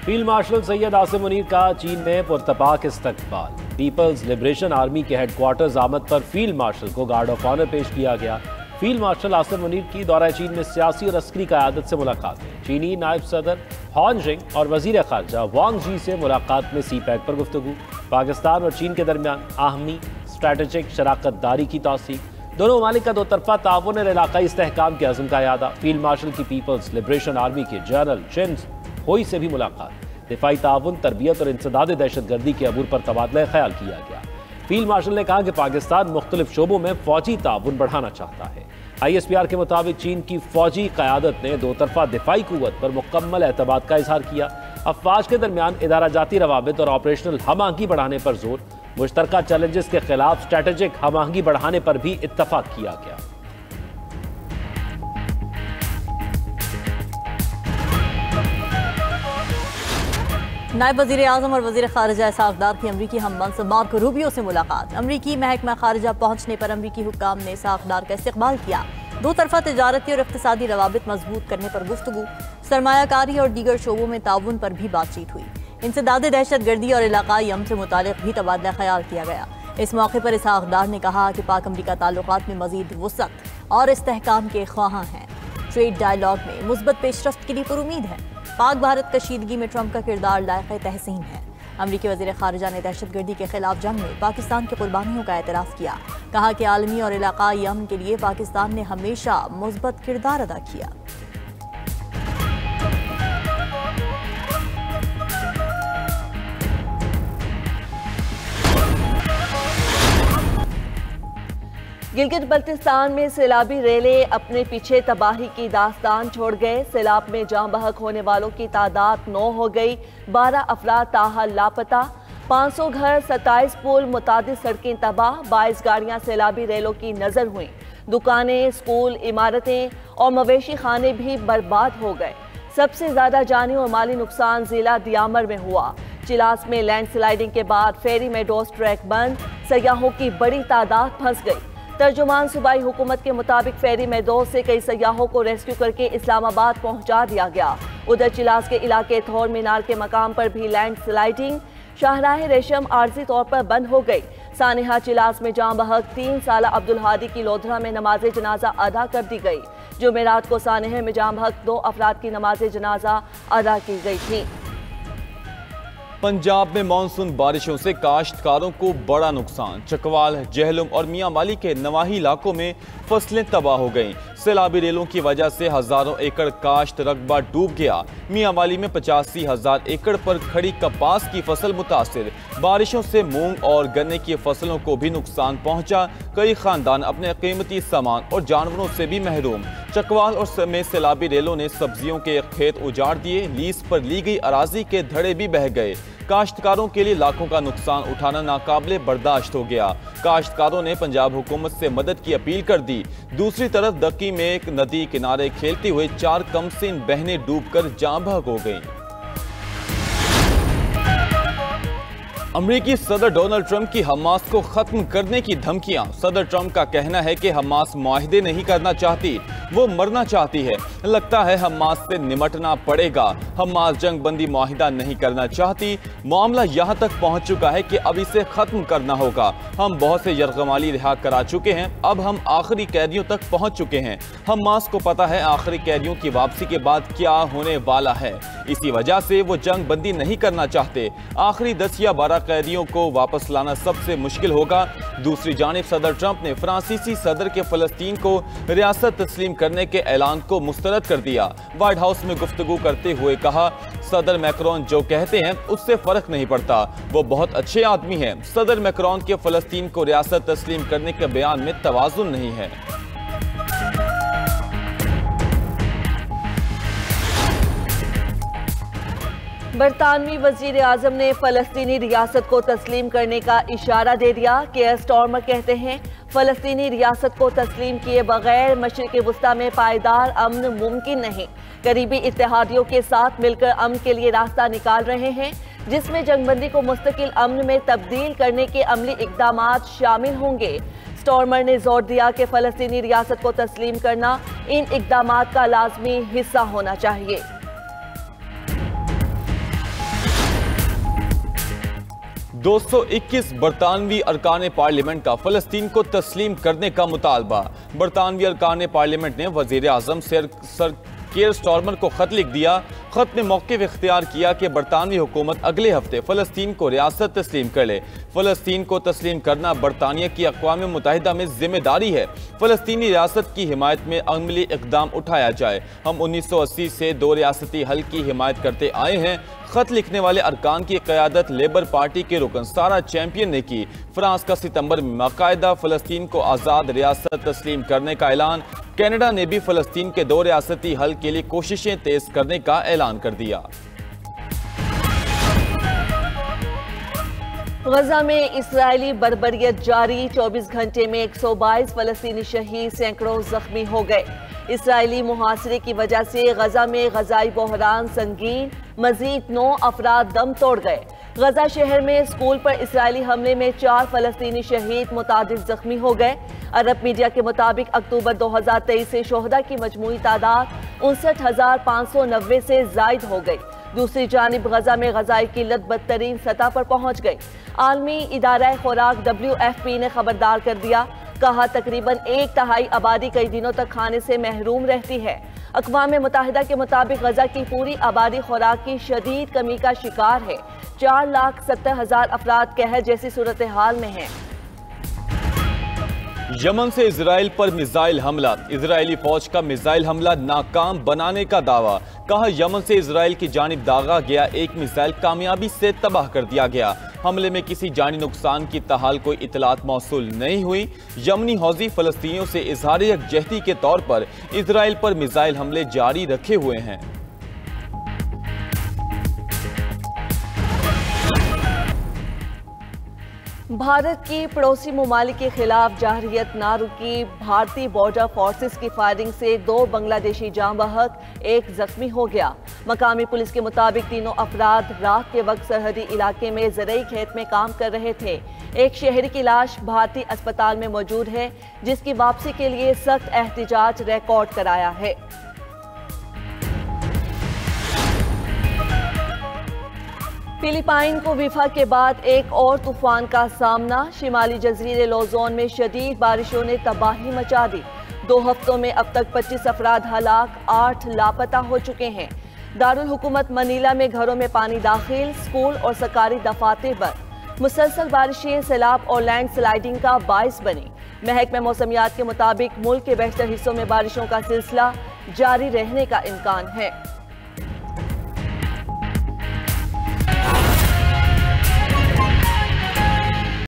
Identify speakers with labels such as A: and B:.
A: Field marshal Syed Asim Munir का चीन में पुरतपाक इस्तकबाल। पीपल्स लिबरेशन आर्मी के हेडक्वार्टर्स आमद पर फील्ड मार्शल को गार्ड ऑफ ऑनर पेश किया गया। फील्ड मार्शल आसिम मुनीर की दौरा चीन में सियासी और अस्करी क़यादत से मुलाकात हुई। चीनी नायब सदर हॉन जिंग और वजीर खारजा वांग जी से मुलाकात में सी पैक पर गुफ्तगू। पाकिस्तान और चीन के दरमियान आहमी स्ट्रैटेजिक शराकत दारी की तौसीक। दोनों ममालिक का दो तरफा ताउन और इलाकाई इस्तेहकाम के अज़्म का यादा। फील्ड मार्शल की पीपल्स लिबरेशन आर्मी के जनरल चिन होई से भी मुलाकात। दिफाई ताउन, तरबियत और इंसदाद दहशत गर्दी के अबूर पर तबादला ख्याल किया गया। फील्ड मार्शल ने कहा कि पाकिस्तान मुख्तलिफ शोबों में फौजी ताउन बढ़ाना चाहता है। ISPR के मुताबिक चीन की फौजी क़यादत ने दो तरफा दिफाई कुव्वत पर मुकम्मल एतमाद का इजहार किया। अफवाज के दरमियान इदारा जाती रवाबित और ऑपरेशनल हम आहंगी बढ़ाने पर जोर। मुश्तरका चैलेंजेस के खिलाफ स्ट्रैटेजिक हम आहंगी बढ़ाने पर भी इत्तफाक किया गया।
B: नायब वज़ीर आज़म और वज़ीर ख़ारिजा इसाक़ डार की अमरीकी हममंसब मार्को रूबियो से मुलाकात। अमरीकी महकमा ख़ारिजा पहुँचने पर अमरीकी हुक्काम ने इसाक़ डार का इस्तक़बाल किया। दो तरफा तिजारती और इक़्तिसादी रवाबित मजबूत करने पर गुफ्तगू। सरमायाकारी और दीगर शोबों में ताउन पर भी बातचीत हुई। इंसदाद दहशत गर्दी और इलाकाई अमन से मुतालिक भी तबादला ख्याल किया गया। इस मौके पर इसाक़ डार ने कहा कि पाक अमरीका ताल्लुकात में मज़ीद वुसअत और इस्तेहकाम के ख्वाहां हैं। ट्रेड डायलॉग में मुस्बत पेशरफ्त के लिए पुरुमीद है। पाक भारत कशीदगी में ट्रंप का किरदार लायक़ तहसीन है। अमरीकी वज़ीर ख़ारिजा ने दहशत गर्दी के खिलाफ जंग में पाकिस्तान की कुर्बानियों का एतराफ़ किया। कहा कि आलमी और इलाकाई अमन के लिए पाकिस्तान ने हमेशा मुस्बत किरदार अदा किया। गिलगित बल्तिस्तान में सैलाबी रेले अपने पीछे तबाही की दास्तान छोड़ गए। सैलाब में जाँ बहक होने वालों की तादाद 9 हो गई। 12 अफराद ताहाल लापता। 500 घर, 27 पुल, मुतादिद सड़कें तबाह। 22 गाड़ियाँ सैलाबी रेलों की नजर हुई। दुकानें, स्कूल, इमारतें और मवेशी खाने भी बर्बाद हो गए। सबसे ज्यादा जानी और माली नुकसान जिला दियामर में हुआ। चिलास में लैंडस्लाइडिंग के बाद फेरी मेडोज ट्रैक बंद। सयाहों की बड़ी तादाद फंस गई। तर्जुमान सूबाई हुकूमत के मुताबिक फेरी मेदोज से कई सयाहों को रेस्क्यू करके इस्लामाबाद पहुंचा दिया गया। उधर चिलास के इलाके थोर मीनार के मकाम पर भी लैंड स्लाइडिंग। शाहराह रेशम आर्जी तौर पर बंद हो गई। सानिहा चिलास में जाँ बहक 3 साल अब्दुल हादी की लोधरा में नमाज जनाजा अदा कर दी गई। जुमेरात को सानिहा में जाँ बहक 2 अफराद की नमाज जनाजा अदा की गई थी।
C: पंजाब में मानसून बारिशों से काश्तकारों को बड़ा नुकसान। चकवाल, जहलुम और मियां वाली के नवाही इलाकों में फसलें तबाह हो गईं। सैलाबी रेलों की वजह से हजारों एकड़ काश्त रकबा डूब गया। मियां वाली में 85,000 एकड़ पर खड़ी कपास की फसल मुतासिर। बारिशों से मूंग और गन्ने की फसलों को भी नुकसान पहुंचा। कई खानदान अपने कीमती सामान और जानवरों से भी महरूम। चकवाल और में सैलाबी रेलों ने सब्जियों के खेत उजाड़ दिए। लीज पर ली गई अराजी के धड़े भी बह गए। काश्तकारों के लिए लाखों का नुकसान उठाना नाकाबिले बर्दाश्त हो गया। काश्तकारों ने पंजाब हुकूमत से मदद की अपील कर दी। दूसरी तरफ दक्की में एक नदी किनारे खेलते हुए 4 कमसिन बहनें डूबकर जाँ बहक हो गईं। अमरीकी सदर डोनाल्ड ट्रंप की हमास को खत्म करने की धमकियां। सदर ट्रंप का कहना है कि हमास मुआहदे नहीं करना चाहती, वो मरना चाहती है। लगता है हमास से निमटना पड़ेगा। हमास जंग बंदी मुआहिदा नहीं करना चाहती। मामला यहाँ तक पहुँच चुका है कि अब इसे खत्म करना होगा। हम बहुत से यरगमाली रिहा करा चुके हैं। अब हम आखिरी कैदियों तक पहुँच चुके हैं। हमास को पता है आखिरी कैदियों की वापसी के बाद क्या होने वाला है। इसी वजह से वो जंग बंदी नहीं करना चाहते। आखिरी 10 या 12 कैदियों को वापस लाना सबसे मुश्किल होगा। दूसरी जानिब सदर ट्रंप ने फ्रांसीसी सदर के फलस्तीन को रियासत तस्लीम करने के ऐलान को मुस्तरद कर दिया। व्हाइट हाउस में गुफ्तगू करते हुए कहा, सदर मैक्रोन जो कहते हैं उससे फर्क नहीं पड़ता। वो बहुत अच्छे आदमी हैं। सदर मैक्रोन के फलस्तीन को रियासत तस्लीम करने के बयान में तवाज़ुन नहीं है।
B: बरतानवी वजीर आजम ने फलस्तीनी रियासत को तस्लीम करने का इशारा दे दिया। केयर स्टॉर्मर कहते हैं फलस्तीनी रियासत को तस्लीम किए बगैर मशरिक़ वस्ता में पायदार अमन मुमकिन नहीं। करीबी इत्तेहादियों के साथ मिलकर अमन के लिए रास्ता निकाल रहे हैं, जिसमें जंगबंदी को मुस्तकिल अमन में तब्दील करने के अमली इक़दामात शामिल होंगे। स्टॉर्मर ने जोर दिया कि फलस्तीनी रियासत को तस्लीम करना इन इक़दामात का लाजमी हिस्सा होना चाहिए।
C: 221 बरतानवी अरकान पार्लियामेंट का फलस्तीन को तस्लीम करने का मुतालबा। बरतानवी अरकान पार्लियामेंट ने वजीर आजम सर केयर स्टारमर को खत लिख दिया। खत में मौक़िफ़ इख्तियार किया कि बरतानवी हुकूमत अगले हफ्ते फ़लस्तीन को रियासत तस्लीम कर ले। फ़लस्तीन को तस्लीम करना बरतानिया की अक़वाम मुत्तहिदा में जिम्मेदारी है। फ़लस्तीनी रियासत की हिमायत में अमली इक़दाम उठाया जाए। हम 1980 से 2 रियासती हल की हिमायत करते आए हैं। खत लिखने वाले अरकान की क़यादत लेबर पार्टी के रुकन सारा चैंपियन ने की। फ्रांस का सितंबर में बाकायदा फ़लस्तीन को आज़ाद रियासत तस्लीम करने का ऐलान। कनाडा ने भी फ़लस्तीन के 2 रियासती हल के लिए कोशिशें तेज करने का ऐलान कर दिया।
B: गजा में इस्राएली बर्बरियत जारी। 24 घंटे में 122 फ़लस्तीनी शहीद, सैकड़ों जख्मी हो गए। इस्राएली मुहासरे की वजह से गजा में गजाई बहरान संगीन, मजीद 9 अफराद दम तोड़ गए। गजा शहर में स्कूल पर इस्राएली हमले में 4 फ़लस्तीनी शहीद, मुतादिद जख्मी हो गए। अरब मीडिया के मुताबिक अक्टूबर 2023 से शोहदा की मजमूई तादाद 59,590 से जायद हो गई। दूसरी जानिब गजा में गजाई किल्लत बदतरीन सतह पर पहुंच गई। आलमी इदारा खुराक WFP ने खबरदार कर दिया। कहा तकरीबन 1/3 आबादी कई दिनों तक खाने से महरूम रहती है। अक़वाम मुत्तहिदा के मुताबिक गजा की पूरी आबादी खुराक की शदीद कमी का शिकार है। 4,70,000 अफराद कहर जैसी सूरत हाल में हैं।
C: यमन से इजराइल पर मिसाइल हमला। इजरायली फौज का मिसाइल हमला नाकाम बनाने का दावा। कहा यमन से इजराइल की जानिब दागा गया एक मिसाइल कामयाबी से तबाह कर दिया गया। हमले में किसी जानी नुकसान की ताहाल कोई इतलात मौसूल नहीं हुई। यमनी हौजी फलस्तीनियों से इजहार यकजहती के तौर पर इजराइल पर मिसाइल हमले जारी रखे हुए हैं।
B: भारत की पड़ोसी ममालिक के खिलाफ जारहियत ना रुकी। भारतीय बॉर्डर फोर्सेस की फायरिंग से 2 बांग्लादेशी जाँ बहक, 1 जख्मी हो गया। मकामी पुलिस के मुताबिक तीनों अफराद रात के वक्त सरहदी इलाके में ज़रई खेत में काम कर रहे थे। एक शहरी की लाश भारतीय अस्पताल में मौजूद है, जिसकी वापसी के लिए सख्त एहतिजाज रिकॉर्ड कराया है। फिलिपाइन को विफा के बाद एक और तूफान का सामना। शिमाली जजीरे लोजोन में शदीद बारिशों ने तबाही मचा दी। 2 हफ्तों में अब तक 25 अफराद हलाक, 8 लापता हो चुके हैं। दारुल हुकूमत मनीला में घरों में पानी दाखिल, स्कूल और सरकारी दफातर बंद। मुसलसल बारिशें सैलाब और लैंड स्लाइडिंग का बाइस बनी। महकमा मौसमियात के मुताबिक मुल्क के बेशतर हिस्सों में बारिशों का सिलसिला जारी रहने का इम्कान है।